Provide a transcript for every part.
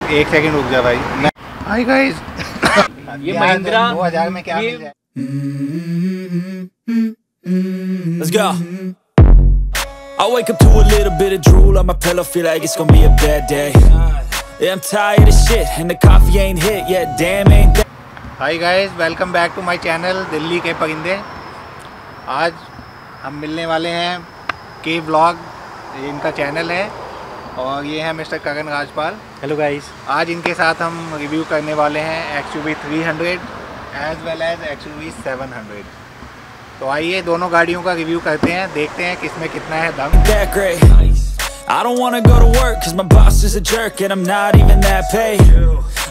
एक सेकंड रुक जा भाई। हाय गाइस, ये महिंद्रा 2000 में क्या मिल जाए? Let's go. I wake up to a little bit of drool on my pillow, feel like it's gonna be a bad day. Yeah, I'm tired of shit and the coffee ain't hit yet, damn ain't that. Hi guys, welcome back to my channel Delhi के परिंदे। आज हम मिलने वाले हैं के vlog, इनका channel है, और ये है मिस्टर करण राजपाल। हेलो गाइस, आज इनके साथ हम रिव्यू करने वाले हैं XUV 300 as well as XUV 700। तो आइए दोनों गाड़ियों का रिव्यू करते हैं, देखते हैं किसमें कितना है दम। That great. I don't wanna go to work cause my boss is a jerk and I'm not even that paid.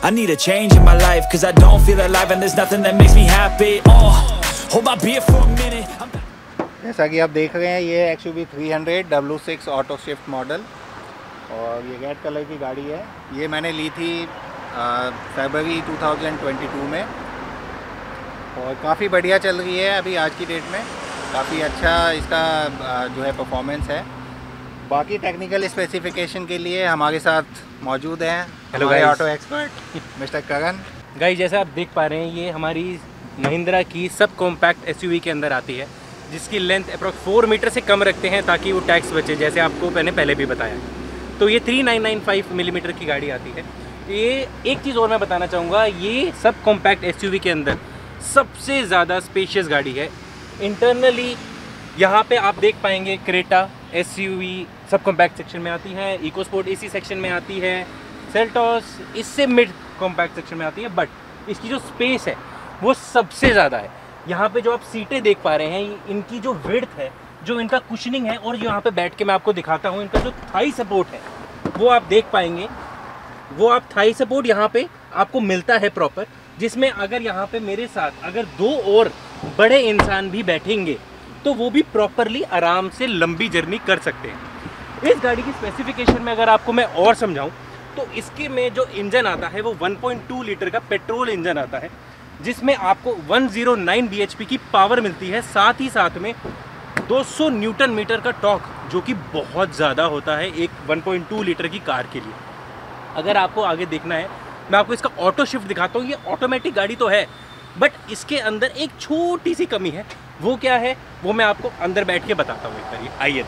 I need a change in my life cause I don't feel alive and there's nothing that makes me happy. Hold my beer for a minute. जैसा कि आप देख रहे हैं, ये XUV 300 W6 auto shift model, और ये red colour की गाड़ी है। ये मैंने ली थी फरवरी 2022 में, और काफ़ी बढ़िया चल रही है अभी आज की डेट में। काफ़ी अच्छा इसका जो है परफॉर्मेंस है। बाकी टेक्निकल स्पेसिफिकेशन के लिए हमारे साथ मौजूद हैं हमारे ऑटो एक्सपर्ट मिस्टर करण। गाइस जैसा आप देख पा रहे हैं, ये हमारी महिंद्रा की सब कॉम्पैक्ट SUV के अंदर आती है, जिसकी लेंथ अप्रॉक्स 4 मीटर से कम रखते हैं ताकि वो टैक्स बचे, जैसे आपको मैंने पहले भी बताया। तो ये 3995 मिलीमीटर की गाड़ी आती है। ये एक चीज़ और मैं बताना चाहूँगा, ये सब कॉम्पैक्ट SUV के अंदर सबसे ज़्यादा स्पेशियस गाड़ी है। इंटरनली यहाँ पे आप देख पाएंगे Creta SUV sub compact section में आती है, इको स्पोर्ट AC सेक्शन में आती है, सेल्टॉस इससे मिड कॉम्पैक्ट सेक्शन में आती है, बट इसकी जो स्पेस है वो सबसे ज़्यादा है। यहाँ पे जो आप सीटें देख पा रहे हैं, इनकी जो विड्थ है, जो इनका कुशनिंग है, और जो यहाँ पे बैठ के मैं आपको दिखाता हूँ, इनका जो थाई सपोर्ट है वो आप देख पाएंगे। वो आप थाई सपोर्ट यहाँ पे आपको मिलता है प्रॉपर, जिसमें अगर यहाँ पे मेरे साथ अगर 2 और बड़े इंसान भी बैठेंगे तो वो भी प्रॉपरली आराम से लंबी जर्नी कर सकते हैं। इस गाड़ी की स्पेसिफिकेशन में अगर आपको मैं और समझाऊं तो इसके में जो इंजन आता है वो 1.2 लीटर का पेट्रोल इंजन आता है, जिसमें आपको 109 bhp की पावर मिलती है, साथ ही साथ में 200 न्यूटन मीटर का टॉर्क, जो कि बहुत ज़्यादा होता है एक 1.2 लीटर की कार के लिए। अगर आपको आगे देखना है, मैं आपको इसका ऑटो शिफ्ट दिखाता हूँ। ये ऑटोमेटिक गाड़ी तो है, बट इसके अंदर एक छोटी सी कमी है। वो क्या है वो मैं आपको अंदर बैठ के बताता हूँ। एक बार आइए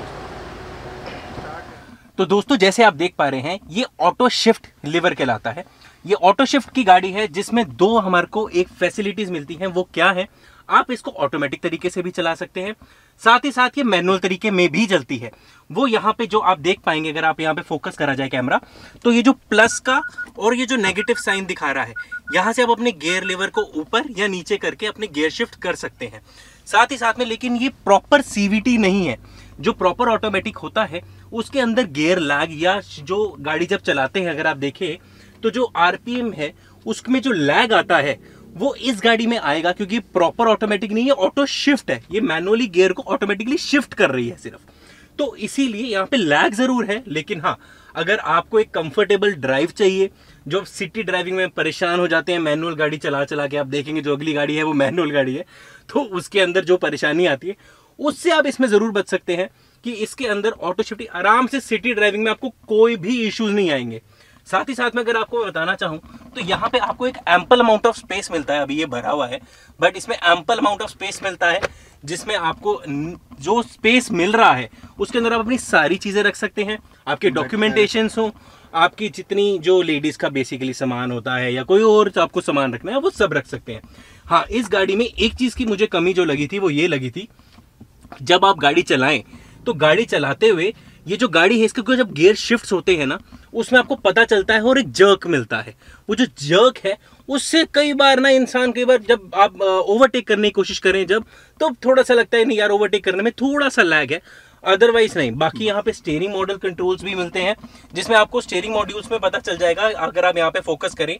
दोस्तों, जैसे आप देख पा रहे हैं, ये ऑटो शिफ्ट लीवर कहलाता है। ये ऑटो शिफ्ट की गाड़ी है जिसमें 2 हमारे को एक फैसिलिटीज मिलती हैं। वो क्या है, आप इसको ऑटोमेटिक तरीके से भी चला सकते हैं, साथ ही साथ ये मैनुअल तरीके में भी चलती है। वो यहाँ पे जो आप देख पाएंगे, अगर आप यहाँ पे फोकस करा जाए कैमरा, तो ये जो प्लस का और ये जो नेगेटिव साइन दिखा रहा है, यहाँ से आप अपने गियर लीवर को ऊपर या नीचे करके अपने गियर शिफ्ट कर सकते हैं। साथ ही साथ में, लेकिन ये प्रॉपर CVT नहीं है। जो प्रॉपर ऑटोमेटिक होता है उसके अंदर गियर लैग, या जो गाड़ी जब चलाते हैं अगर आप देखें तो जो RPM है उसमें जो लैग आता है वो इस गाड़ी में आएगा, क्योंकि प्रॉपर ऑटोमेटिक नहीं है, ऑटो शिफ्ट है। ये मैनुअली गियर को ऑटोमेटिकली शिफ्ट कर रही है सिर्फ, तो इसीलिए यहाँ पे लैग जरूर है। लेकिन हाँ, अगर आपको एक कंफर्टेबल ड्राइव चाहिए, जो सिटी ड्राइविंग में परेशान हो जाते हैं मैनुअल गाड़ी चला चला के, आप देखेंगे जो अगली गाड़ी है वो मैनुअल गाड़ी है, तो उसके अंदर जो परेशानी आती है उससे आप इसमें जरूर बच सकते हैं कि इसके अंदर ऑटो शिफ्ट आराम से सिटी ड्राइविंग में आपको कोई भी इश्यूज नहीं आएंगे। साथ ही साथ में अगर आपको बताना चाहूँ तो यहाँ पे आपको एक एम्पल अमाउंट ऑफ स्पेस मिलता है। अभी ये भरा हुआ है, बट इसमें एम्पल अमाउंट ऑफ स्पेस मिलता है, जिसमें आपको जो स्पेस मिल रहा है उसके अंदर आप अपनी सारी चीज़ें रख सकते हैं। आपके डॉक्यूमेंटेशंस हो, आपकी जितनी जो लेडीज़ का बेसिकली सामान होता है, या कोई और जो आपको सामान रखना है, वो सब रख सकते हैं। हाँ, इस गाड़ी में एक चीज़ की मुझे कमी जो लगी थी वो ये लगी थी, जब आप गाड़ी चलाएं तो गाड़ी चलाते हुए ये जो गाड़ी है, इसके जब गियर शिफ्ट्स होते हैं ना, उसमें आपको पता चलता है और एक जर्क मिलता है। वो जो जर्क है उससे कई बार ना इंसान, कई बार जब आप ओवरटेक करने की कोशिश करें जब, तो थोड़ा सा लगता है नहीं यार ओवरटेक करने में थोड़ा सा लैग है, अदरवाइज नहीं। बाकी यहाँ पे स्टीयरिंग मॉडल कंट्रोल्स भी मिलते हैं, जिसमें आपको स्टीयरिंग मॉड्यूल्स में पता चल जाएगा। अगर आप यहाँ पे फोकस करें,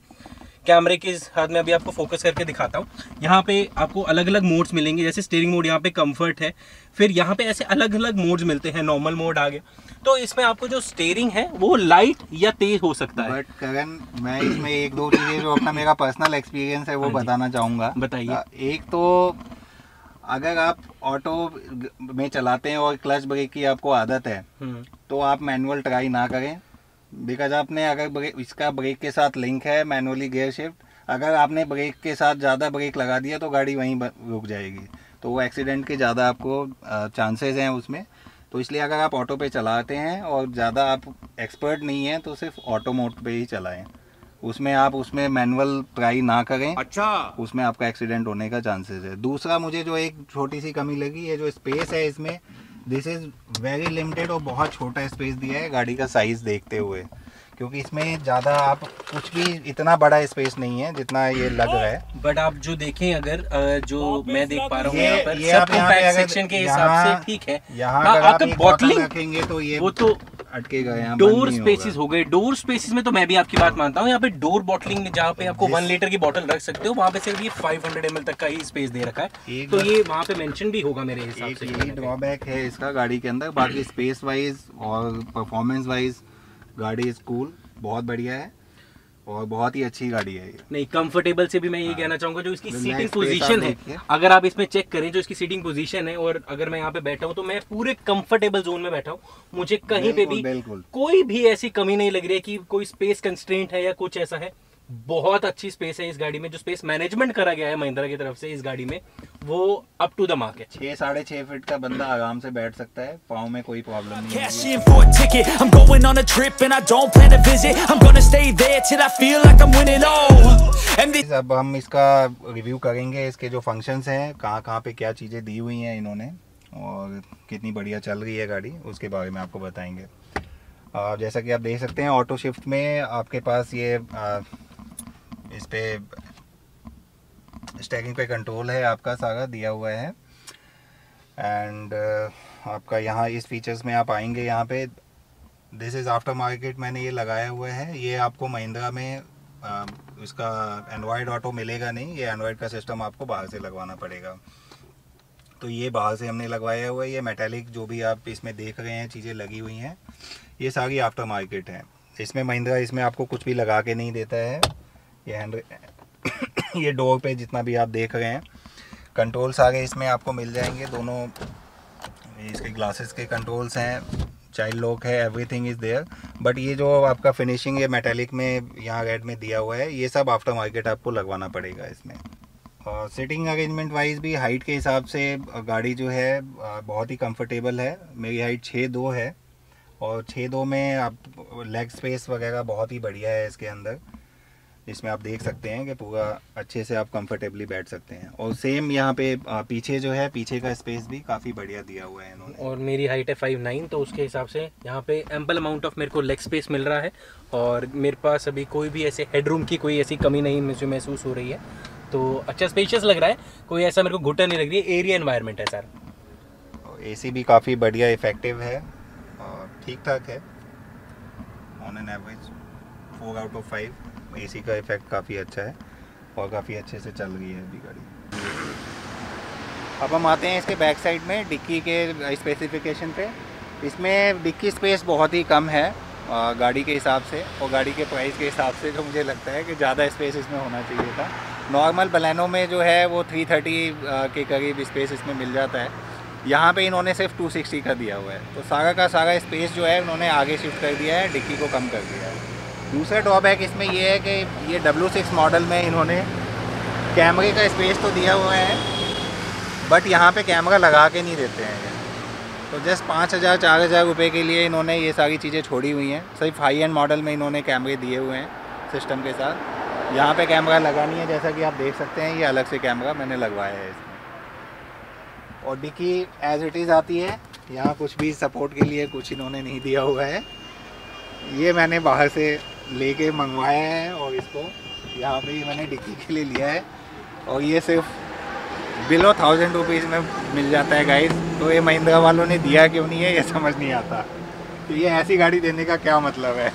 कैमरे के हाथ में अभी आपको फोकस करके दिखाता हूँ, यहाँ पे आपको अलग अलग मोड्स मिलेंगे। जैसे स्टीयरिंग मोड यहाँ पे कंफर्ट है, फिर यहाँ पे ऐसे अलग अलग मोड्स मिलते हैं, नॉर्मल मोड आ गया, तो इसमें आपको जो स्टीयरिंग है वो लाइट या तेज हो सकता है। बट करण, मैं इसमें 1-2 चीज़ें जो अपना मेरा पर्सनल एक्सपीरियंस है वो बताना चाहूँगा। बताइए। एक तो अगर आप ऑटो में चलाते हैं और क्लच ब्रेक की आपको आदत है, तो आप मैनुअल ट्राई ना करें। बिकॉज आपने अगर इसका ब्रेक के साथ लिंक है मैनुअली गियर शिफ्ट, अगर आपने ब्रेक के साथ ज़्यादा ब्रेक लगा दिया तो गाड़ी वहीं रुक जाएगी, तो वो एक्सीडेंट के ज़्यादा आपको चांसेस हैं उसमें। तो इसलिए अगर आप ऑटो पे चलाते हैं और ज़्यादा आप एक्सपर्ट नहीं हैं तो सिर्फ ऑटो मोड पे ही चलाएं, उसमें मैनुअल ट्राई ना करें। अच्छा, उसमें आपका एक्सीडेंट होने का चांसेस है। दूसरा मुझे जो एक छोटी सी कमी लगी है, जो स्पेस है इसमें, दिस इज़ वेरी लिमिटेड और बहुत छोटा स्पेस दिया है गाड़ी का साइज़ देखते हुए, क्योंकि इसमें ज़्यादा आप कुछ भी इतना बड़ा स्पेस नहीं है जितना ये लग रहा है। बट आप जो देखें अगर जो मैं देख पा रहा हूँ यहाँ पर ये सब आप यहाँ पे कॉम्पैक्ट सेक्शन के हिसाब से ठीक है। यहाँ अगर आप बॉटलिंग रखेंगे तो ये वो तो अटकेगा, यहाँ डोर स्पेसिस हो गए। डोर स्पेसिस में तो मैं भी आपकी बात मानता हूँ, यहाँ पे डोर बॉटलिंग जहाँ पे आपको 1 लीटर की बोतल रख सकते हो वहाँ पे सिर्फ ये 500 ml तक का ही स्पेस दे रखा है, तो ये वहाँ पे मेंशन भी होगा मेरे हिसाब से। यही ड्रॉबैक है इसका गाड़ी के अंदर। बाकी स्पेस वाइज और परफॉर्मेंस वाइज गाड़ी इज कूल, बहुत बढ़िया है और बहुत ही अच्छी गाड़ी है ये। नहीं, कंफर्टेबल से भी मैं ये कहना चाहूंगा, जो इसकी सीटिंग पोजीशन है, अगर आप इसमें चेक करें जो इसकी सीटिंग पोजीशन है, और अगर मैं यहाँ पे बैठा हूँ तो मैं पूरे कंफर्टेबल जोन में बैठा हूँ, मुझे कहीं पे भी कोई भी ऐसी कमी नहीं लग रही है कि कोई स्पेस कंस्ट्रेंट है या कुछ ऐसा है। बहुत अच्छी स्पेस है इस गाड़ी में, जो स्पेस मैनेजमेंट करा गया है महिंद्रा की तरफ से इस गाड़ी में, वो अप टू द मार्क है। 6-6.5 फीट का बंदा आराम से बैठ सकता है, पाँव में कोई प्रॉब्लम नहीं है। अब हम इसका रिव्यू करेंगे, इसके जो फंक्शंस हैं, कहाँ पे क्या चीज़ें दी हुई हैं इन्होंने और कितनी बढ़िया चल रही है गाड़ी, उसके बारे में आपको बताएंगे। जैसा कि आप देख सकते हैं ऑटो शिफ्ट में आपके पास ये इस पे स्टेयरिंग पे कंट्रोल है आपका सारा दिया हुआ है। एंड आपका यहाँ इस फीचर्स में आप आएंगे, यहाँ पे दिस इज़ आफ्टर मार्केट मैंने ये लगाया हुआ है। ये आपको महिंद्रा में इसका एंड्रॉयड ऑटो मिलेगा नहीं, ये एंड्रॉयड का सिस्टम आपको बाहर से लगवाना पड़ेगा, तो ये बाहर से हमने लगवाया हुआ है। ये मेटालिक जो भी आप इसमें देख रहे हैं चीज़ें लगी हुई हैं, ये सारी आफ्टर मार्केट है। इसमें महिंद्रा इसमें आपको कुछ भी लगा के नहीं देता है। ये ये डोर पे जितना भी आप देख रहे हैं कंट्रोल सारे इसमें आपको मिल जाएंगे। दोनों इसके ग्लासेस के कंट्रोल्स हैं, चाइल्ड लॉक है, एवरीथिंग इज़ देयर। बट ये जो आपका फिनिशिंग ये मेटालिक में यहाँ रेड में दिया हुआ है, ये सब आफ्टर मार्केट आपको लगवाना पड़ेगा इसमें। और सीटिंग अरेंजमेंट वाइज भी हाइट के हिसाब से गाड़ी जो है बहुत ही कंफर्टेबल है। मेरी हाइट 6'2" है और 6'2" में आप लेग स्पेस वगैरह बहुत ही बढ़िया है इसके अंदर, जिसमें आप देख सकते हैं कि पूरा अच्छे से आप कंफर्टेबली बैठ सकते हैं। और सेम यहाँ पे पीछे जो है, पीछे का स्पेस भी काफ़ी बढ़िया दिया हुआ है इन्होंने। और मेरी हाइट है 5'9", तो उसके हिसाब से यहाँ पे एम्पल अमाउंट ऑफ मेरे को लेग स्पेस मिल रहा है और मेरे पास अभी कोई भी ऐसे हेडरूम की कोई ऐसी कमी नहीं मुझे महसूस हो रही है। तो अच्छा स्पेशियस लग रहा है, कोई ऐसा मेरे को घुटन नहीं लग रही है। एरिया एनवायरनमेंट है सर। AC भी काफ़ी बढ़िया इफेक्टिव है और ठीक ठाक है, on an average 4 out of 5। AC का इफेक्ट काफ़ी अच्छा है और काफ़ी अच्छे से चल रही है अभी गाड़ी। अब हम आते हैं इसके बैक साइड में डिक्की के स्पेसिफिकेशन पे। इसमें डिक्की स्पेस बहुत ही कम है गाड़ी के हिसाब से और गाड़ी के प्राइस के हिसाब से, जो मुझे लगता है कि ज़्यादा स्पेस इसमें होना चाहिए था। नॉर्मल बलेनो में जो है वो 330 के करीब स्पेस इसमें मिल जाता है, यहाँ पे इन्होंने सिर्फ 260 का दिया हुआ है। तो सारा का सारा स्पेस जो है उन्होंने आगे शिफ्ट कर दिया है, डिक्की को कम कर दिया है। दूसरा ड्रॉबैक इसमें ये है कि ये W6 मॉडल में इन्होंने कैमरे का स्पेस तो दिया हुआ है, बट यहाँ पे कैमरा लगा के नहीं देते हैं। तो जस्ट 5,000-4,000 रुपये के लिए इन्होंने ये सारी चीज़ें छोड़ी हुई हैं। सिर्फ हाई एंड मॉडल में इन्होंने कैमरे दिए हुए हैं सिस्टम के साथ। यहाँ पे कैमरा लगा नहीं है, जैसा कि आप देख सकते हैं, ये अलग से कैमरा मैंने लगवाया है इसमें। और डिक्की एज इट इज़ आती है, यहाँ कुछ भी सपोर्ट के लिए कुछ इन्होंने नहीं दिया हुआ है। ये मैंने बाहर से लेके मंगवाया है और इसको यहाँ पे मैंने डिक्की के लिए लिया है और ये सिर्फ बिलो 1000 रुपीज़ में मिल जाता है गाइस। तो ये महिंद्रा वालों ने दिया क्यों नहीं है ये समझ नहीं आता। तो ये ऐसी गाड़ी देने का क्या मतलब है?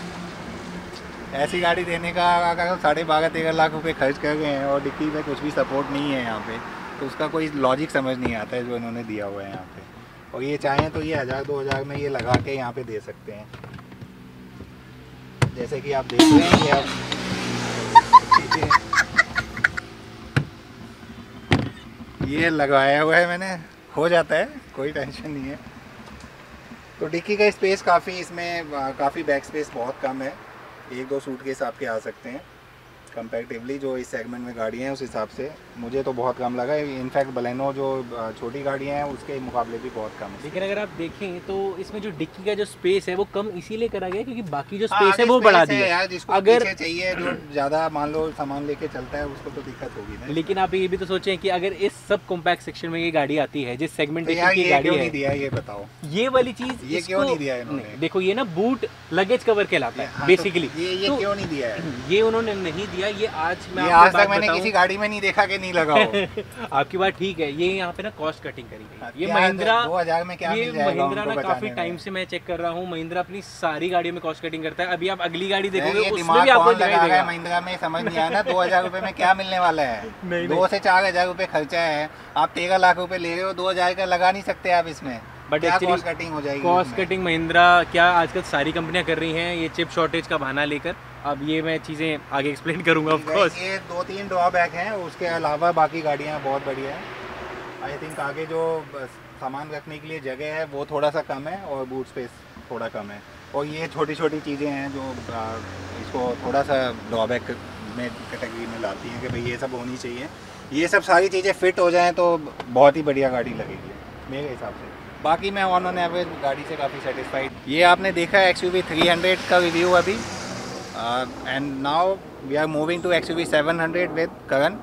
ऐसी गाड़ी देने का अगर 12.5-13 लाख रुपए खर्च कर गए हैं और डिक्की में कुछ भी सपोर्ट नहीं है यहाँ पे, तो उसका कोई लॉजिक समझ नहीं आता है जो इन्होंने दिया हुआ है यहाँ पे। और ये चाहें तो ये 1000-2000 में ये लगा के यहाँ पे दे सकते हैं, जैसे कि आप देख रहे हैं। ये आप ये लगाया हुआ है मैंने, हो जाता है, कोई टेंशन नहीं है। तो डिक्की का स्पेस काफ़ी, इसमें काफ़ी बैक स्पेस बहुत कम है, 1-2 सूटकेस आपके आ सकते हैं कंपैरेटिवली जो इस सेगमेंट में गाड़ियाँ हैं उस हिसाब से मुझे तो बहुत कम लगा। इनफैक्ट बलेनो जो छोटी गाड़ियाँ हैं उसके मुकाबले भी बहुत कम है। लेकिन अगर आप देखें तो इसमें जो डिक्की का जो स्पेस है वो कम इसीलिए करा गया क्योंकि बाकी जो स्पेस है वो बढ़ा दिया यार, जिसको अगर चाहिए जो ज़्यादा मान लो सामान लेके चलता है उसको तो दिक्कत होगी ना। लेकिन आप ये भी तो सोचें कि अगर इस सब कॉम्पैक्ट सेक्शन में ये गाड़ी आती है जिस सेगमेंटेशन की गाड़ी है, दिया ये बताओ, ये वाली चीज ये क्यों नहीं दिया इन्होंने? देखो ये ना बूट लगेज कवर कहलाता है बेसिकली, ये क्यों नहीं दिया है? ये उन्होंने नहीं दिया। ये आज तक मैंने किसी गाड़ी में नहीं देखा कि नहीं लगा हो। आपकी बात ठीक है। ये यहाँ पे ना कॉस्ट कटिंग करी गई। ये महिंद्रा 2000 में क्या मिल जाएगा? महिंद्रा ना काफी टाइम से मैं चेक कर रहा हूँ, महिंद्रा अपनी सारी गाड़ियों में कॉस्ट कटिंग करता है। अभी आप अगली गाड़ी देखोगे उसमें भी आपको दिखाई देगा। महिंद्रा में समझ नहीं आया ना 2000 रुपए में क्या मिलने वाला है। 2 से 4000 रुपए खर्चा है, आप 13 लाख रुपए ले रहे हो, 2000 का लगा नहीं सकते आप इसमें। बट कॉस्ट कटिंग हो जाएगी। कॉस्ट कटिंग महिंद्रा क्या आजकल सारी कंपनियां कर रही हैं, ये चिप शॉर्टेज का बहाना लेकर। अब ये मैं चीज़ें आगे एक्सप्लेन करूंगा ऑफ कोर्स। ये 2-3 ड्रॉबैक हैं, उसके अलावा बाकी गाड़ियां बहुत बढ़िया हैं। आई थिंक आगे जो सामान रखने के लिए जगह है वो थोड़ा सा कम है और बूट स्पेस थोड़ा कम है, और ये छोटी छोटी चीज़ें हैं जो इसको थोड़ा सा ड्रॉबैक में कैटेगरी में लाती हैं कि भाई ये सब होनी चाहिए। ये सब सारी चीज़ें फिट हो जाएँ तो बहुत ही बढ़िया गाड़ी लगेगी मेरे हिसाब से। बाकी मैं ऑन एवरेज गाड़ी से काफ़ी सेटिस्फाइड। ये आपने देखा है XUV 300 का रिव्यू अभी, and now we are moving to XUV 700 with Karan.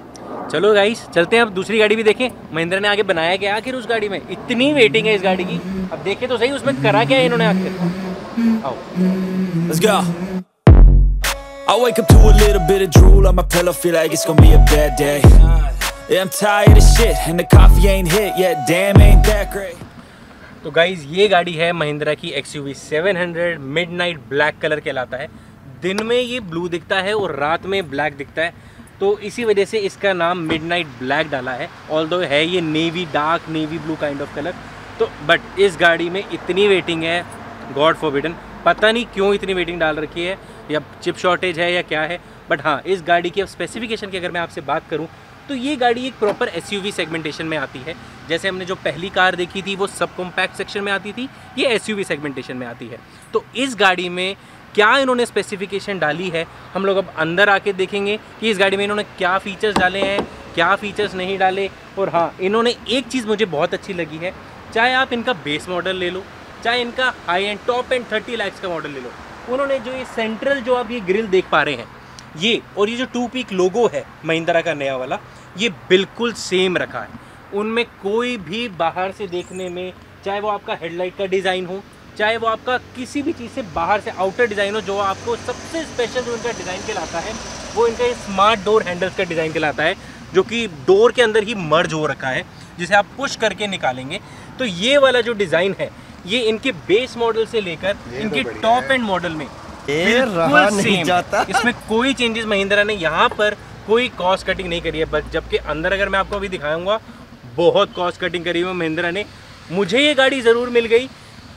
चलो गाइस चलते हैं अब दूसरी गाड़ी भी देखें महिंद्रा ने आगे बनाया क्या आखिर उस गाड़ी में। इतनी वेटिंग है इस गाड़ी की, अब देखें तो सही उसमें करा क्या है इन्होंने आखिर। आओ Let's go. I wake up to a little bit of drool on my pillow, feel like it's gonna be a bad day. Yeah, I'm tired of shit and the coffee ain't hit yet, damn ain't that great. तो guys ये गाड़ी है महिंद्रा की XUV 700 midnight black colour कहलाता है। दिन में ये ब्लू दिखता है और रात में ब्लैक दिखता है, तो इसी वजह से इसका नाम मिडनाइट ब्लैक डाला है। ऑल्दो है ये navy dark navy blue kind of colour, तो बट इस गाड़ी में इतनी वेटिंग है गॉड फॉरबिडन, पता नहीं क्यों इतनी वेटिंग डाल रखी है, या चिप शॉर्टेज है या क्या है। बट हाँ, इस गाड़ी के स्पेसिफिकेशन की अगर मैं आपसे बात करूँ तो ये गाड़ी एक प्रॉपर SUV सेगमेंटेशन में आती है। जैसे हमने जो पहली कार देखी थी वो सब कॉम्पैक्ट सेक्शन में आती थी, ये SUV सेगमेंटेशन में आती है। तो इस गाड़ी में क्या इन्होंने स्पेसिफिकेशन डाली है हम लोग अब अंदर आके देखेंगे कि इस गाड़ी में इन्होंने क्या फीचर्स डाले हैं, क्या फीचर्स नहीं डाले। और हाँ, इन्होंने एक चीज़ मुझे बहुत अच्छी लगी है, चाहे आप इनका बेस मॉडल ले लो, चाहे इनका high and top and 30 lakh का मॉडल ले लो, उन्होंने जो ये सेंट्रल जो आप ये ग्रिल देख पा रहे हैं ये, और ये जो 2 पीक लोगो है महिंद्रा का नया वाला, ये बिल्कुल सेम रखा है। उनमें कोई भी बाहर से देखने में, चाहे वो आपका हेडलाइट का डिज़ाइन हो, चाहे वो आपका किसी भी चीज़ से बाहर से आउटर डिज़ाइन हो, जो आपको सबसे स्पेशल जो इनका डिज़ाइन कहलाता है वो इनका स्मार्ट डोर हैंडल्स का डिज़ाइन कहलाता है, जो कि डोर के अंदर ही मर्ज हो रखा है, जिसे आप पुश करके निकालेंगे। तो ये वाला जो डिज़ाइन है ये इनके बेस मॉडल से लेकर इनके टॉप एंड मॉडल में बिल्कुल सेम है। इसमें कोई चेंजेस महिंद्रा ने यहाँ पर कोई कॉस्ट कटिंग नहीं करी है, बट जबकि अंदर अगर मैं आपको अभी दिखाऊंगा बहुत कॉस्ट कटिंग करी हुई महिंद्रा ने। मुझे ये गाड़ी ज़रूर मिल गई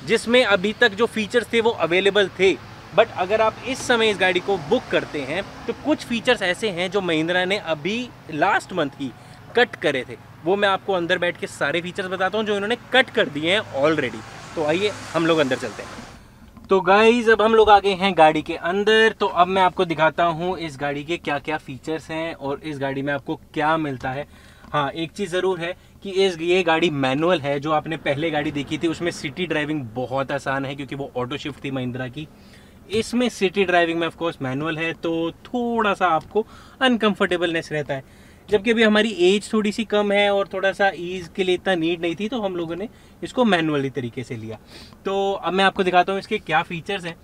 जिसमें अभी तक जो फीचर्स थे वो अवेलेबल थे, बट अगर आप इस समय इस गाड़ी को बुक करते हैं तो कुछ फीचर्स ऐसे हैं जो महिंद्रा ने अभी लास्ट मंथ ही कट करे थे। वो मैं आपको अंदर बैठ के सारे फीचर्स बताता हूँ जो इन्होंने कट कर दिए हैं ऑलरेडी। तो आइए हम लोग अंदर चलते हैं। तो गाइज अब हम लोग आ गए हैं गाड़ी के अंदर, तो अब मैं आपको दिखाता हूँ इस गाड़ी के क्या क्या फीचर्स हैं और इस गाड़ी में आपको क्या मिलता है। हाँ, एक चीज़ ज़रूर है कि ये गाड़ी मैनुअल है। जो आपने पहले गाड़ी देखी थी उसमें सिटी ड्राइविंग बहुत आसान है क्योंकि वो ऑटो शिफ्ट थी महिंद्रा की। इसमें सिटी ड्राइविंग में ऑफकोर्स मैनुअल है, तो थोड़ा सा आपको अनकम्फर्टेबलनेस रहता है। जबकि अभी हमारी एज थोड़ी सी कम है और थोड़ा सा ईज के लिए इतना नीड नहीं थी, तो हम लोगों ने इसको मैनुअली तरीके से लिया। तो अब मैं आपको दिखाता हूँ इसके क्या फीचर्स हैं।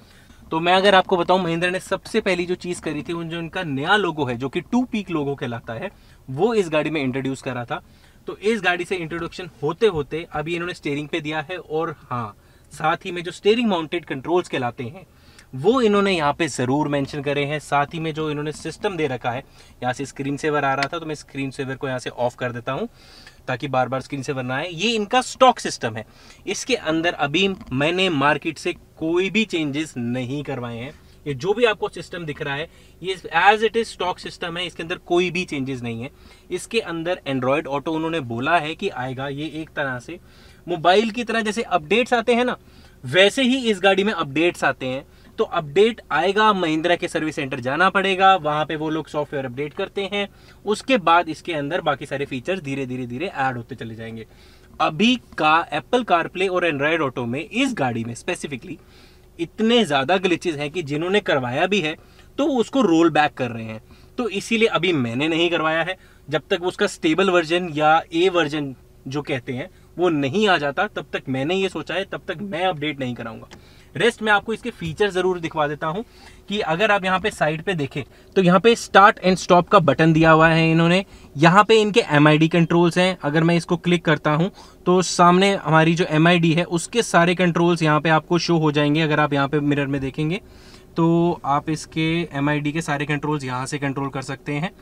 तो मैं अगर आपको बताऊं, महिंद्रा ने सबसे पहली जो चीज़ करी थी, जो उनका नया लोगो है जो कि 2 पीक लोगो कहलाता है, वो इस गाड़ी में इंट्रोड्यूस करा था। तो इस गाड़ी से इंट्रोडक्शन होते होते अभी इन्होंने स्टीयरिंग पे दिया है, और हाँ, साथ ही में जो स्टीयरिंग माउंटेड कंट्रोल्स कहलाते हैं वो इन्होंने यहाँ पे ज़रूर मेंशन करे हैं। साथ ही में जो इन्होंने सिस्टम दे रखा है, यहाँ से स्क्रीन सेवर आ रहा था तो मैं स्क्रीन सेवर को यहाँ से ऑफ कर देता हूँ ताकि बार बार स्क्रीन सेवर ना आए। ये इनका स्टॉक सिस्टम है, इसके अंदर अभी मैंने मार्केट से कोई भी चेंजेस नहीं करवाए हैं। ये जो भी आपको सिस्टम दिख रहा है ये as it is stock system है, इसके अंदर कोई भी चेंजेस नहीं है। इसके अंदर एंड्रॉयड ऑटो उन्होंने बोला है कि आएगा। ये एक तरह से मोबाइल की तरह जैसे अपडेट्स आते हैं ना, वैसे ही इस गाड़ी में अपडेट्स आते हैं, तो अपडेट आएगा, महिंद्रा के सर्विस सेंटर जाना पड़ेगा, वहां पे वो लोग सॉफ्टवेयर अपडेट करते हैं, उसके बाद इसके अंदर बाकी सारे फीचर्स धीरे धीरे धीरे ऐड होते चले जाएंगे। अभी का एप्पल कारप्ले और एंड्रॉयड ऑटो में इस गाड़ी में स्पेसिफिकली इतने ज़्यादा ग्लिचेस हैं कि जिन्होंने करवाया भी है तो उसको रोल बैक कर रहे हैं। तो इसीलिए अभी मैंने नहीं करवाया है, जब तक उसका स्टेबल वर्जन या ए वर्जन जो कहते हैं वो नहीं आ जाता तब तक मैंने ये सोचा है, तब तक मैं अपडेट नहीं कराऊंगा। रेस्ट में आपको इसके फीचर ज़रूर दिखवा देता हूं कि अगर आप यहाँ पे साइड पे देखें तो यहाँ पे स्टार्ट एंड स्टॉप का बटन दिया हुआ है इन्होंने। यहाँ पे इनके MID कंट्रोल्स हैं। अगर मैं इसको क्लिक करता हूँ तो सामने हमारी जो MID है उसके सारे कंट्रोल्स यहाँ पे आपको शो हो जाएंगे। अगर आप यहाँ पे मिरर में देखेंगे तो आप इसके MID के सारे कंट्रोल्स यहाँ से कंट्रोल कर सकते हैं।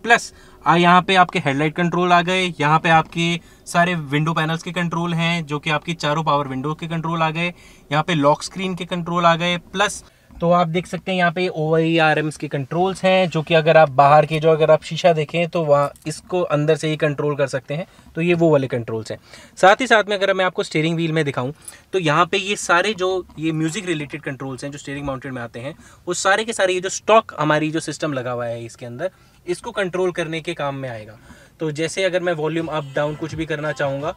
प्लस यहाँ पे आपके हेडलाइट कंट्रोल आ गए, यहाँ पे आपके सारे विंडो पैनल्स के कंट्रोल हैं जो कि आपकी चारों पावर विंडो के कंट्रोल आ गए, यहाँ पे लॉक स्क्रीन के कंट्रोल आ गए। प्लस तो आप देख सकते हैं यहाँ पे OIRMs के कंट्रोल्स हैं जो कि अगर आप बाहर के अगर आप शीशा देखें तो वहाँ इसको अंदर से ही कंट्रोल कर सकते हैं, तो ये वो वाले कंट्रोल्स हैं। साथ ही साथ में अगर मैं आपको स्टीयरिंग व्हील में दिखाऊं तो यहाँ पे ये सारे जो ये म्यूजिक रिलेटेड कंट्रोल्स हैं जो स्टीयरिंग माउंटेड में आते हैं वो सारे के सारे ये जो स्टॉक हमारी जो सिस्टम लगा हुआ है इसके अंदर, इसको कंट्रोल करने के काम में आएगा। तो जैसे अगर मैं वॉल्यूम अप डाउन कुछ भी करना चाहूँगा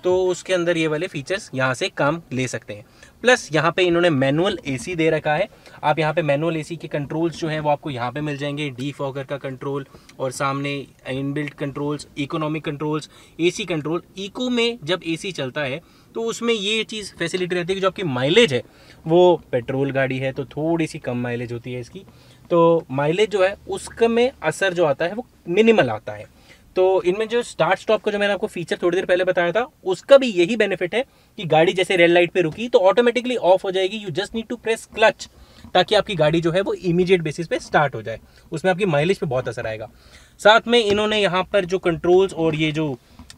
तो उसके अंदर ये वाले फीचर्स यहाँ से काम ले सकते हैं। प्लस यहाँ पे इन्होंने मैनुअल AC दे रखा है। आप यहाँ पे मैनुअल AC के कंट्रोल्स जो हैं वो आपको यहाँ पे मिल जाएंगे, डीफॉगर का कंट्रोल और सामने inbuilt controls, economic controls, AC control. Eco में जब AC चलता है तो उसमें ये चीज़ फैसिलिटी रहती है कि जो आपकी माइलेज है वो पेट्रोल गाड़ी है तो थोड़ी सी कम माइलेज होती है इसकी, तो माइलेज जो है उसका में असर जो आता है वो मिनिमल आता है। तो इनमें जो स्टार्ट स्टॉप का जो मैंने आपको फीचर थोड़ी देर पहले बताया था उसका भी यही बेनिफिट है कि गाड़ी जैसे रेड लाइट पे रुकी तो ऑटोमेटिकली ऑफ हो जाएगी। You just need to press clutch ताकि आपकी गाड़ी जो है वो इमीडिएट बेसिस पे स्टार्ट हो जाए, उसमें आपकी माइलेज पे बहुत असर आएगा। साथ में इन्होंने यहाँ पर जो कंट्रोल्स और ये जो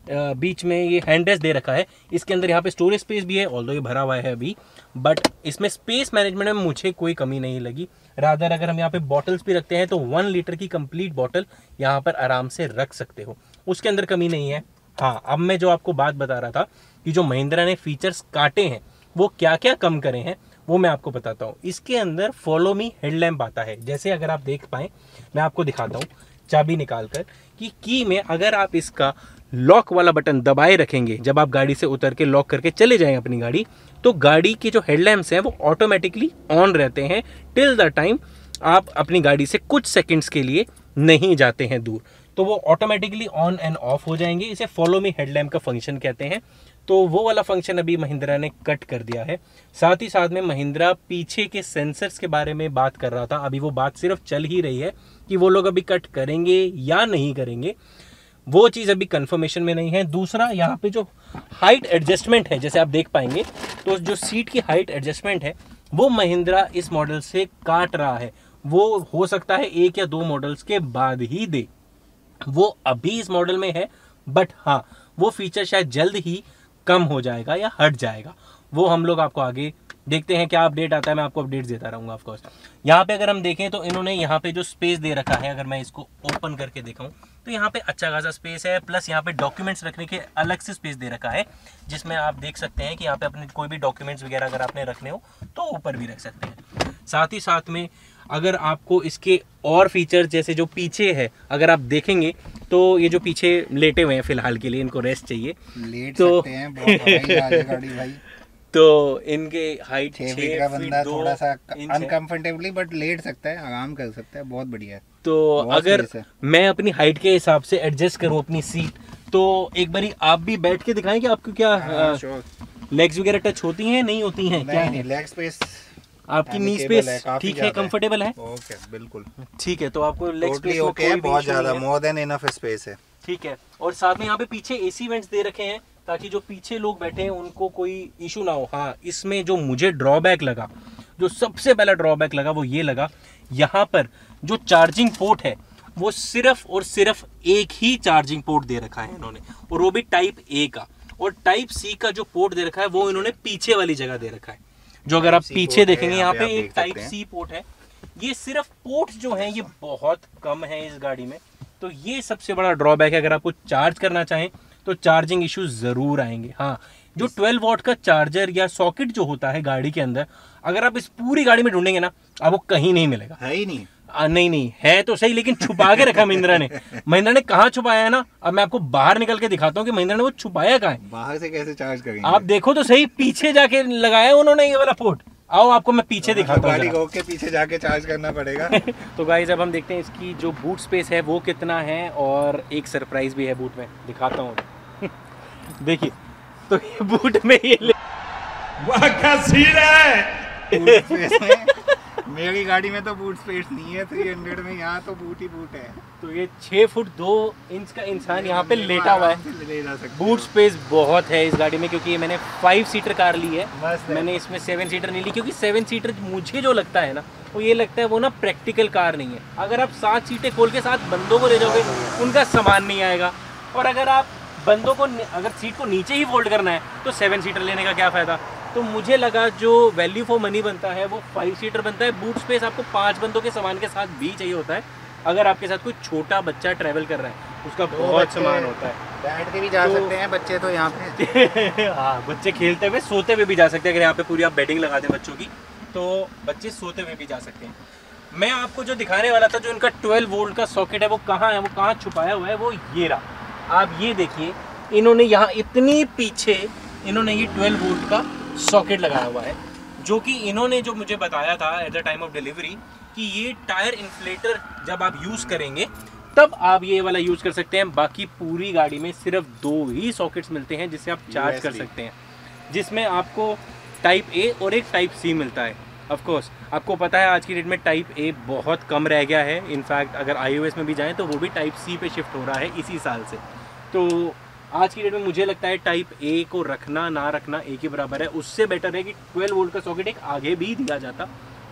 बीच में ये हैंड रेस्ट दे रखा है, इसके अंदर यहाँ पे स्टोरेज स्पेस भी है, ऑल्दो ये भरा हुआ है अभी, बट इसमें स्पेस मैनेजमेंट में मुझे कोई कमी नहीं लगी। रादर अगर हम यहाँ पे बॉटल्स भी रखते हैं तो 1 लीटर की कंप्लीट बॉटल यहाँ पर आराम से रख सकते हो, उसके अंदर कमी नहीं है। हाँ, अब मैं जो आपको बात बता रहा था कि जो महिंद्रा ने फीचर्स काटे हैं वो क्या क्या कम करे हैं वो मैं आपको बताता हूँ। इसके अंदर फॉलो मी हेडलैम्प आता है। जैसे अगर आप देख पाएँ, मैं आपको दिखाता हूँ चाबी निकाल कर कि की में अगर आप इसका लॉक वाला बटन दबाए रखेंगे, जब आप गाड़ी से उतर के लॉक करके चले जाएं अपनी गाड़ी, तो गाड़ी के जो हेडलैम्प्स हैं वो ऑटोमेटिकली ऑन रहते हैं टिल द टाइम आप अपनी गाड़ी से कुछ सेकंड्स के लिए नहीं जाते हैं दूर, तो वो ऑटोमेटिकली ऑन एंड ऑफ हो जाएंगे। इसे फॉलो मी हेडलैम्प का फंक्शन कहते हैं। तो वो वाला फंक्शन अभी महिंद्रा ने कट कर दिया है। साथ ही साथ में महिंद्रा पीछे के सेंसर्स के बारे में बात कर रहा था, अभी वो बात सिर्फ चल ही रही है कि वो लोग अभी कट करेंगे या नहीं करेंगे, वो चीज़ अभी कंफर्मेशन में नहीं है। दूसरा, यहाँ पे जो हाइट एडजस्टमेंट है, जैसे आप देख पाएंगे तो जो सीट की हाइट एडजस्टमेंट है वो महिंद्रा इस मॉडल से काट रहा है। वो हो सकता है 1 या 2 मॉडल्स के बाद ही दे, वो अभी इस मॉडल में है, बट हाँ वो फीचर शायद जल्द ही कम हो जाएगा या हट जाएगा। वो हम लोग आपको आगे देखते हैं क्या अपडेट आता है, मैं आपको अपडेट्स देता रहूँगा ऑफ कोर्स। यहाँ पे अगर हम देखें तो इन्होंने यहाँ पे जो स्पेस दे रखा है, अगर मैं इसको ओपन करके दिखाऊं तो यहाँ पे अच्छा खासा स्पेस है। प्लस यहाँ पे डॉक्यूमेंट्स रखने के अलग से स्पेस दे रखा है, जिसमें आप देख सकते हैं कि यहाँ पे अपने कोई भी डॉक्यूमेंट्स वगैरह अगर आपने रखने हो तो ऊपर भी रख सकते हैं। साथ ही साथ में अगर आपको इसके और फीचर जैसे जो पीछे है अगर आप देखेंगे तो ये जो पीछे लेटे हुए हैं फिलहाल के लिए, इनको रेस्ट चाहिए, लेट तो सकते हैं, बहुत भारी गाड़ी भाई। तो इनके हाइट 6 फीट का बंदा थोड़ा सा अनकंफर्टेबली बट लेट सकता है, आराम कर सकता है, बहुत बढ़िया है। तो अगर मैं अपनी हाइट के हिसाब से एडजस्ट करूं अपनी सीट, तो एक बारी आप भी बैठ के दिखाएं कि आपको क्या लेग्स वगैरह टच होती हैं नहीं होती हैं? क्या नहीं, लेग स्पेस आपकी नी स्पेस ठीक है, कंफर्टेबल है? ओके, बिल्कुल ठीक है। तो आपको लेग स्पेस ओके, बहुत ज्यादा मोर देन इनफ स्पेस है। ठीक है। और साथ में यहाँ पे पीछे एसी वेंट्स दे रखे हैं ताकि जो पीछे लोग बैठे हैं उनको कोई इशू ना हो। हाँ, इसमें जो मुझे ड्रॉबैक लगा, जो सबसे पहला ड्रॉबैक लगा वो ये लगा, यहाँ पर जो चार्जिंग पोर्ट है वो सिर्फ और सिर्फ एक ही चार्जिंग पोर्ट दे रखा है इन्होंने, और वो भी टाइप ए का। और टाइप सी का जो पोर्ट दे रखा है वो इन्होंने पीछे वाली जगह दे रखा है। जो अगर आप पीछे देखेंगे यहाँ पे एक टाइप सी पोर्ट है। ये सिर्फ पोर्ट जो है ये बहुत कम है इस गाड़ी में, तो ये सबसे बड़ा ड्रॉबैक है। अगर आपको चार्ज करना चाहें तो चार्जिंग इश्यूज जरूर आएंगे। हाँ, जो 12 वॉट का चार्जर या सॉकेट जो होता है गाड़ी के अंदर, अगर आप इस पूरी गाड़ी में ढूंढेंगे ना, आपको कहीं नहीं मिलेगा। है ही नहीं। नहीं है तो सही, लेकिन छुपा के रखा महिंद्रा ने। महिंद्रा ने कहाँ छुपाया है ना, अब मैं आपको बाहर निकल के दिखाता हूँ कि महिंद्रा ने वो छुपाया कहाँ है। बाहर से कैसे चार्ज करेंगे? आप देखो तो सही, पीछे जाके लगाया उन्होंने ये वाला पोर्ट। आओ आपको मैं पीछे दिखाता हूँ। गाड़ी रोक के पीछे जाके चार्ज करना पड़ेगा। तो गाइस अब हम देखते हैं इसकी जो बूट स्पेस है वो कितना है, और एक सरप्राइज भी है बूट में, दिखाता हूँ। देखिए तो ये बूट में ये मेरी गाड़ी में तो बूट स्पेस नहीं है 300 में, यहाँ तो बूट ही बूट है। तो ये 6 फुट 2 इंच का इंसान यहाँ पे लेटा हुआ है। बूट स्पेस बहुत है इस गाड़ी में, क्योंकि ये मैंने 5 सीटर कार ली है। मैंने इसमें 7 सीटर नहीं ली, क्योंकि 7 सीटर मुझे जो लगता है ना, वो ये लगता है वो ना प्रैक्टिकल कार नहीं है। अगर आप 7 सीटें खोल के साथ बंदों को ले जाओगे, उनका सामान नहीं आएगा। और अगर आप बंदों को अगर सीट को नीचे ही फोल्ड करना है तो 7 सीटर लेने का क्या फ़ायदा। तो मुझे लगा जो वैल्यू फॉर मनी बनता है वो 5 सीटर बनता है। बूट स्पेस आपको 5 बंदों के सामान के साथ भी चाहिए होता है। अगर आपके साथ कोई छोटा बच्चा ट्रैवल कर रहा है, उसका बहुत सामान होता है। बैठ के भी जा सकते हैं बच्चे तो यहाँ पे। हाँ, बच्चे खेलते हुए सोते हुए भी जा सकते हैं। अगर यहाँ पे पूरी आप बेडिंग लगा दें बच्चों की, तो बच्चे सोते हुए भी जा सकते हैं। मैं आपको जो दिखाने वाला था, जो इनका 12 वोल्ट का सॉकेट है वो कहाँ है, वो कहाँ छुपाया हुआ है, वो ये रहा। आप ये देखिए, इन्होंने यहाँ इतनी पीछे इन्होंने ये 12 वोल्ट का सॉकेट लगाया हुआ है, जो कि इन्होंने जो मुझे बताया था at the time of delivery कि ये टायर इन्फ्लेटर जब आप यूज़ करेंगे तब आप ये वाला यूज़ कर सकते हैं। बाकी पूरी गाड़ी में सिर्फ 2 ही सॉकेट्स मिलते हैं जिससे आप चार्ज कर सकते हैं, जिसमें आपको टाइप ए और एक टाइप सी मिलता है। ऑफ कोर्स आपको पता है आज की डेट में टाइप ए बहुत कम रह गया है। इनफैक्ट अगर iOS में भी जाएँ तो वो भी टाइप सी पे शिफ्ट हो रहा है इसी साल से। तो आज की डेट में मुझे लगता है टाइप ए को रखना ना रखना एक ही बराबर है। उससे बेटर है कि 12 वोल्ट का सॉकेट एक आगे भी दिया जाता,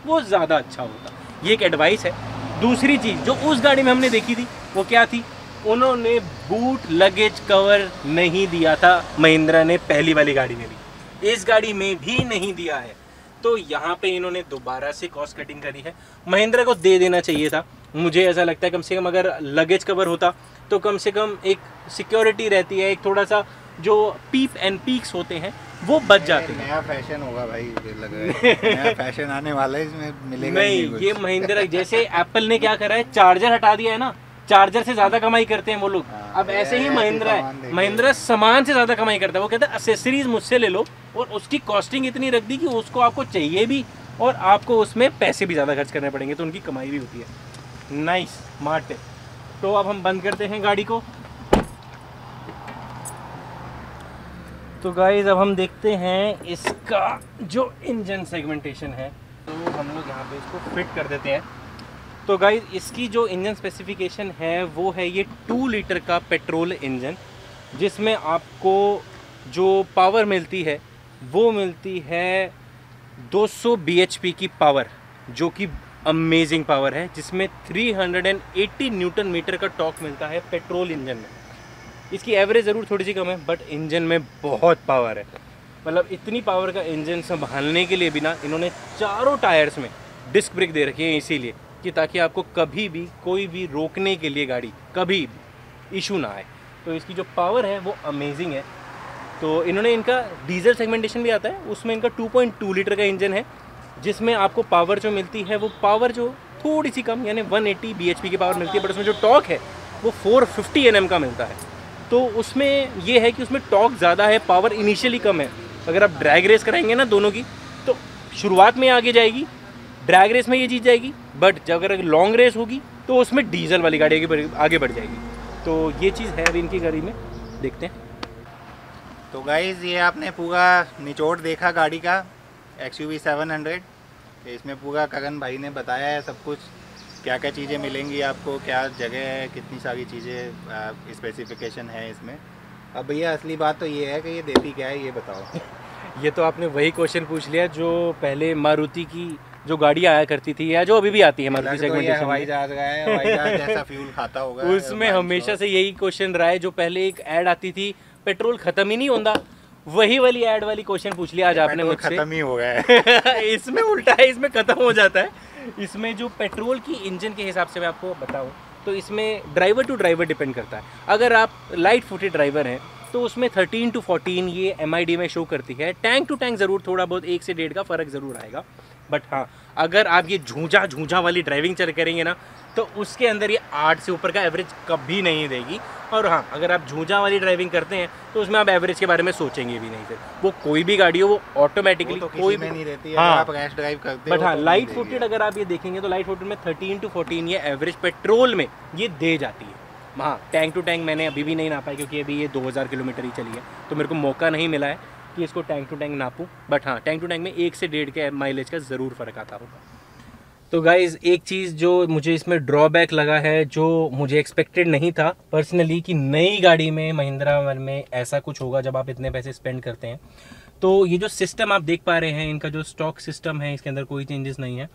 वो ज़्यादा अच्छा होता। ये एक एडवाइस है। दूसरी चीज़ जो उस गाड़ी में हमने देखी थी वो क्या थी, उन्होंने बूट लगेज कवर नहीं दिया था महिंद्रा ने, पहली वाली गाड़ी में भी, इस गाड़ी में भी नहीं दिया है। तो यहाँ पे इन्होंने दोबारा से कॉस्ट कटिंग करी है। महिंद्रा को दे देना चाहिए था, मुझे ऐसा लगता है। कम से कम अगर लगेज कवर होता तो कम से कम एक सिक्योरिटी रहती है, एक थोड़ा सा जो पीप एंड पीक्स होते हैं वो बच जाते हैं। नया फैशन होगा भाई, लग रहा है नया फैशन आने वाला है, इसमें मिलेगा नहीं। ये महिंद्रा जैसे एप्पल ने क्या करा है, चार्जर हटा दिया है ना, चार्जर से ज्यादा कमाई करते हैं वो लोग। अब ऐसे ही महिंद्रा है, महिंद्रा सामान से ज्यादा कमाई करता है। वो कहता है एक्सेसरीज मुझसे ले लो, और उसकी कॉस्टिंग इतनी रख दी कि उसको आपको चाहिए भी और आपको उसमें पैसे भी ज़्यादा खर्च करने पड़ेंगे, तो उनकी कमाई भी होती है। नाइस, स्मार्ट है। तो अब हम बंद करते हैं गाड़ी को। तो गाइस अब हम देखते हैं इसका जो इंजन सेगमेंटेशन है, तो हम लोग यहाँ पे इसको फिट कर देते हैं। तो गाइस इसकी जो इंजन स्पेसिफिकेशन है वो है ये 2 लीटर का पेट्रोल इंजन, जिसमें आपको जो पावर मिलती है वो मिलती है 200 bhp की पावर, जो कि अमेजिंग पावर है, जिसमें 380 न्यूटन मीटर का टॉर्क मिलता है पेट्रोल इंजन में। इसकी एवरेज ज़रूर थोड़ी सी कम है, बट इंजन में बहुत पावर है। मतलब इतनी पावर का इंजन संभालने के लिए भी ना इन्होंने चारों टायर्स में डिस्क ब्रेक दे रखी है, इसीलिए कि ताकि आपको कभी भी कोई भी रोकने के लिए गाड़ी कभी भी इशू ना आए। तो इसकी जो पावर है वो अमेजिंग है। तो इन्होंने इनका डीजल सेगमेंटेशन भी आता है, उसमें इनका 2.2 लीटर का इंजन है, जिसमें आपको पावर जो मिलती है वो पावर जो थोड़ी सी कम, यानी 180 bhp की पावर मिलती है, बट उसमें जो टॉर्क है वो 450 Nm का मिलता है। तो उसमें ये है कि उसमें टॉर्क ज़्यादा है, पावर इनिशियली कम है। अगर आप ड्रैग रेस कराएंगे ना दोनों की, तो शुरुआत में आगे जाएगी, ड्रैग रेस में ये जीत जाएगी, बट जब अगर लॉन्ग रेस होगी तो उसमें डीजल वाली गाड़ी आगे बढ़ जाएगी। तो ये चीज़ है अभी इनकी गाड़ी में, देखते हैं। तो गाइज़ ये आपने पूरा निचोड़ देखा गाड़ी का XUV 700। इसमें पूरा करण भाई ने बताया है सब कुछ, क्या क्या चीज़ें मिलेंगी आपको, क्या जगह है, कितनी सारी चीज़ें स्पेसिफिकेशन है इसमें। अब भैया असली बात तो ये है कि ये देती क्या है, ये बताओ। ये तो आपने वही क्वेश्चन पूछ लिया जो पहले मारुति की जो गाड़ी आया करती थी या जो अभी भी आती है मारुति सेगमेंटेशन, हवाई जहाज जैसा फ्यूल खाता होगा, उसमें हमेशा से यही क्वेश्चन रहा है। जो पहले एक ऐड आती थी, पेट्रोल खत्म ही नहीं होता, वही वाली ऐड वाली क्वेश्चन पूछ लिया आज आपने मुझसे। खत्म ही हो गया है। इसमें उल्टा है, इसमें खत्म हो जाता है। इसमें जो पेट्रोल की इंजन के हिसाब से मैं आपको बताऊं तो इसमें ड्राइवर टू ड्राइवर डिपेंड करता है। अगर आप लाइट फुटेड ड्राइवर हैं तो उसमें 13 to 14 ये MID में शो करती है। टैंक टू टैंक ज़रूर थोड़ा बहुत 1 से 1.5 का फ़र्क ज़रूर आएगा, बट हाँ अगर आप ये झूझा वाली ड्राइविंग चल करेंगे ना तो उसके अंदर ये 8 से ऊपर का एवरेज कभी नहीं देगी। और हाँ अगर आप झूझा वाली ड्राइविंग करते हैं तो उसमें आप एवरेज के बारे में सोचेंगे भी नहीं। फिर वो कोई भी गाड़ी हो वो ऑटोमेटिकली तो कोई भी नहीं रहती है, हाँ, आप रैश ड्राइव करते बट हो हाँ तो लाइट नहीं फुटेड देगी। अगर आप ये देखेंगे तो लाइट फुटेड में 13 to 14 ये एवरेज पेट्रोल में ये दे जाती है। हाँ टैंक टू टैंक मैंने अभी भी नहीं नापा क्योंकि अभी ये 2000 किलोमीटर ही चली है, तो मेरे को मौका नहीं मिला है कि इसको टैंक टू टैंक नापूं। बट हाँ टैंक टू टैंक में 1 से 1.5 के माइलेज का ज़रूर फ़र्क आता होगा। तो गाइज़ एक चीज़ जो मुझे इसमें ड्रॉबैक लगा है, जो मुझे एक्सपेक्टेड नहीं था पर्सनली कि नई गाड़ी में महिंद्रा में ऐसा कुछ होगा जब आप इतने पैसे स्पेंड करते हैं। तो ये जो सिस्टम आप देख पा रहे हैं, इनका जो स्टॉक सिस्टम है इसके अंदर कोई चेंजेस नहीं है।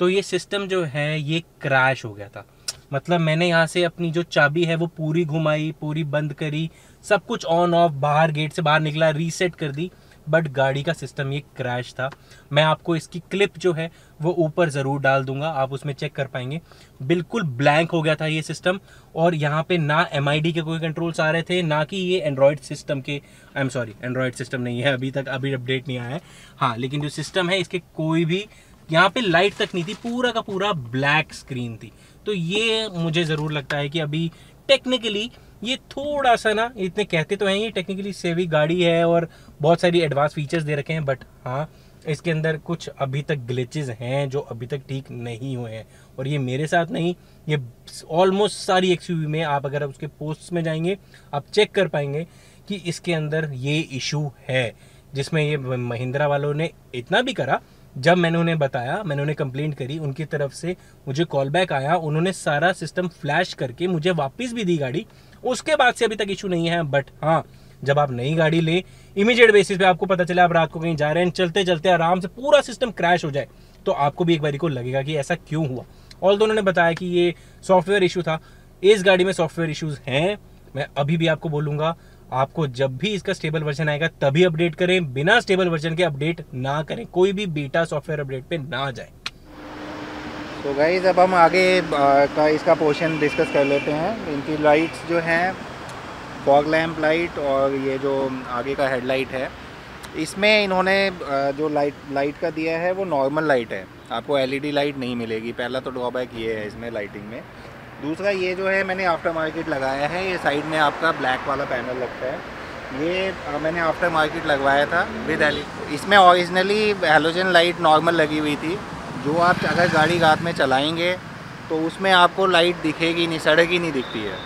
तो ये सिस्टम जो है ये क्रैश हो गया था। मतलब मैंने यहाँ से अपनी जो चाबी है वो पूरी घुमाई, पूरी बंद करी, सब कुछ ऑन ऑफ, बाहर गेट से बाहर निकला, रीसेट कर दी, बट गाड़ी का सिस्टम ये क्रैश था। मैं आपको इसकी क्लिप जो है वो ऊपर ज़रूर डाल दूंगा, आप उसमें चेक कर पाएंगे। बिल्कुल ब्लैंक हो गया था ये सिस्टम, और यहाँ पे ना MID के कोई कंट्रोल्स आ रहे थे, ना कि ये एंड्रॉयड सिस्टम के, I am sorry Android system नहीं है अभी तक, अभी अपडेट नहीं आया है। हाँ लेकिन जो सिस्टम है इसके कोई भी यहाँ पे लाइट तक नहीं थी, पूरा का पूरा ब्लैक स्क्रीन थी। तो ये मुझे ज़रूर लगता है कि अभी टेक्निकली ये थोड़ा सा ना, इतने कहते तो हैं ये टेक्निकली सेवी गाड़ी है और बहुत सारी एडवांस फीचर्स दे रखे हैं, बट हाँ इसके अंदर कुछ अभी तक ग्लिचेस हैं जो अभी तक ठीक नहीं हुए हैं। और ये मेरे साथ नहीं, ये ऑलमोस्ट सारी XUV में आप अगर उसके पोस्ट्स में जाएंगे आप चेक कर पाएंगे कि इसके अंदर ये इशू है, जिसमें ये महिंद्रा वालों ने इतना भी करा। जब मैंने उन्हें बताया, मैंने उन्हें कंप्लेंट करी, उनकी तरफ से मुझे कॉल बैक आया, उन्होंने सारा सिस्टम फ्लैश करके मुझे वापस भी दी गाड़ी। उसके बाद से अभी तक इशू नहीं है। बट हाँ जब आप नई गाड़ी ले, इमीडिएट बेसिस पे आपको पता चला आप रात को कहीं जा रहे हैं, चलते चलते आराम से पूरा सिस्टम क्रैश हो जाए, तो आपको भी एक बारी को लगेगा कि ऐसा क्यों हुआ। और तो उन्होंने बताया कि ये सॉफ्टवेयर इशू था। इस गाड़ी में सॉफ्टवेयर इशूज़ हैं, मैं अभी भी आपको बोलूँगा, आपको जब भी इसका स्टेबल वर्जन आएगा तभी अपडेट करें, बिना स्टेबल वर्जन के अपडेट ना करें, कोई भी बीटा सॉफ्टवेयर अपडेट पे ना जाए। तो गाइस अब हम आगे का इसका पोर्शन डिस्कस कर लेते हैं। इनकी लाइट्स जो हैं, फॉग लैम्प लाइट और ये जो आगे का हेडलाइट है, इसमें इन्होंने जो लाइट का दिया है वो नॉर्मल लाइट है, आपको LED लाइट नहीं मिलेगी। पहला तो ड्रॉबैक ये है इसमें लाइटिंग में। दूसरा ये जो है मैंने आफ्टर मार्केट लगाया है, ये साइड में आपका ब्लैक वाला पैनल लगता है, ये मैंने आफ्टर मार्केट लगवाया था विद LED। इसमें ओरिजिनली हैलोजन लाइट नॉर्मल लगी हुई थी, जो आप अगर गाड़ी रात में चलाएंगे तो उसमें आपको लाइट दिखेगी नहीं, सड़क ही नहीं दिखती है।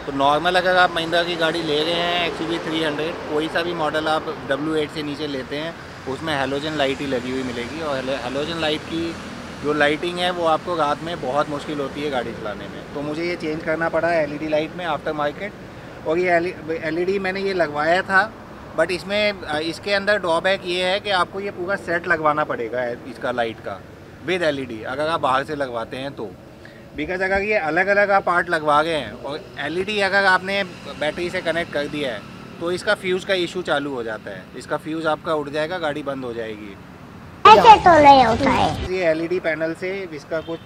तो नॉर्मल अगर आप महिंद्रा की गाड़ी ले रहे हैं XUV 300, कोई सा भी मॉडल आप W8 से नीचे लेते हैं, उसमें हैलोजन लाइट ही लगी हुई मिलेगी। और हैलोजन लाइट की जो लाइटिंग है वो आपको रात में बहुत मुश्किल होती है गाड़ी चलाने में। तो मुझे ये चेंज करना पड़ा LED लाइट में आफ्टर मार्केट। और ये LED मैंने ये लगवाया था, बट इसमें इसके अंदर ड्रॉबैक ये है कि आपको ये पूरा सेट लगवाना पड़ेगा इसका लाइट का विद LED, अगर आप बाहर से लगवाते हैं तो। बिकॉज अगर ये अलग अलग आप पार्ट लगवा गए हैं और LED अगर आपने बैटरी से कनेक्ट कर दिया है तो इसका फ्यूज़ का इशू चालू हो जाता है, इसका फ्यूज़ आपका उड़ जाएगा, गाड़ी बंद हो जाएगी। ऐसे तो नहीं होता है। ये LED पैनल से इसका कुछ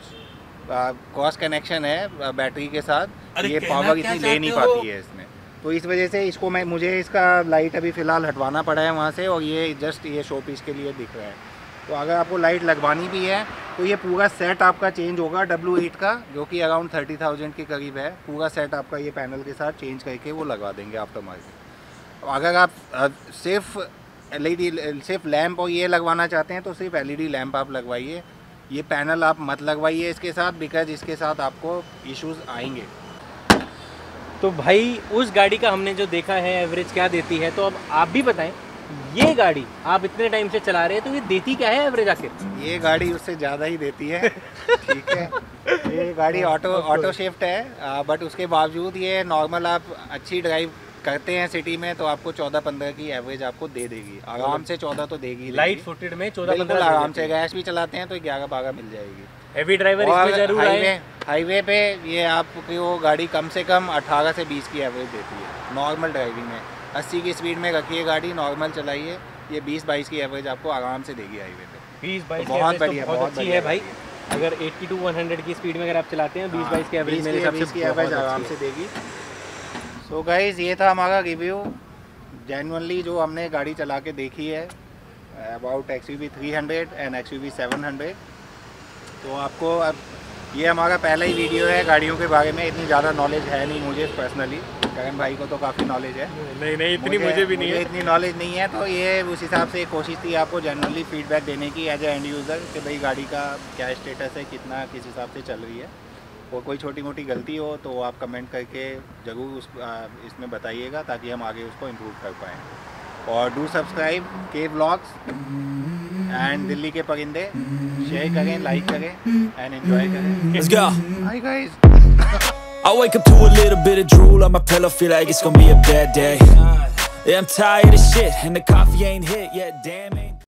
क्रॉस कनेक्शन है बैटरी के साथ, ये पावर इतनी ले नहीं पाती है इसमें, तो इस वजह से इसको मुझे इसका लाइट अभी फ़िलहाल हटवाना पड़ा है वहाँ से, और ये जस्ट ये शो पीस के लिए दिख रहा है। तो अगर आपको लाइट लगवानी भी है तो ये पूरा सेट आपका चेंज होगा W8 का, जो कि अराउंड 30,000 के करीब है। पूरा सेट आपका ये पैनल के साथ चेंज करके वो लगवा देंगे आफ्टर मार्केट। अगर आप सिर्फ लैंप और ये लगवाना चाहते हैं तो सिर्फ LED लैंप आप लगवाइए, ये पैनल आप मत लगवाइए इसके साथ, बिकॉज इसके साथ आपको इश्यूज आएंगे। तो भाई उस गाड़ी का हमने जो देखा है एवरेज क्या देती है, तो अब आप भी बताएं ये गाड़ी आप इतने टाइम से चला रहे हैं तो ये देती क्या है एवरेज आखिर? ये गाड़ी उससे ज़्यादा ही देती है। ठीक है, ये गाड़ी ऑटो शिफ्ट है, बट उसके बावजूद ये नॉर्मल आप अच्छी ड्राइव करते हैं सिटी में तो आपको 14-15 की एवरेज आपको दे देगी, आराम से 14 तो देगी। लाइट फुटेड में 14-15 आराम से, गैस भी चलाते हैं तो 11-12 मिल जाएगी। हेवी ड्राइवर इसमें जरूर आए। हाईवे पे ये आपको गाड़ी कम से कम 18 से 20 की एवरेज देती है नॉर्मल ड्राइविंग में। 80 की स्पीड में रखिए गाड़ी, नॉर्मल चलाइए, ये 20-22 की एवरेज आपको आराम से देगी हाईवे पे। 20-22 बहुत बढ़िया, बहुत अच्छी है भाई। अगर 80 to 100 की स्पीड में अगर आप चलाते हैं 20-22 की एवरेज मेरे हिसाब से की एवरेज आराम से देगी। तो गाइस ये था हमारा रिव्यू, जेन्युइनली जो हमने गाड़ी चला के देखी है अबाउट XUV 300 एंड XUV 700। तो आपको अब ये हमारा पहला ही वीडियो है गाड़ियों के बारे में, इतनी ज़्यादा नॉलेज है नहीं मुझे पर्सनली, करण भाई को तो काफ़ी नॉलेज है। नहीं इतनी मुझे भी नहीं है, इतनी नॉलेज नहीं है। तो ये उस हिसाब से कोशिश थी आपको जेन्युइनली फीडबैक देने की एज ए एंड यूज़र कि भाई गाड़ी का क्या स्टेटस है, कितना किस हिसाब से चल रही है, और कोई छोटी मोटी गलती हो तो आप कमेंट करके ज़रूर इसमें बताइएगा ताकि हम आगे उसको इम्प्रूव कर पाएँ। और डू सब्सक्राइब के व्लॉग्स एंड दिल्ली के परिंदे, शेयर करें, लाइक करें एंड एंजॉय करें। Let's go. Hi guys. I wake up to a little bit of drool on my pillow, feel like it's gonna be a bad day. Yeah, I'm tired of shit and the coffee ain't hit yet, damn it.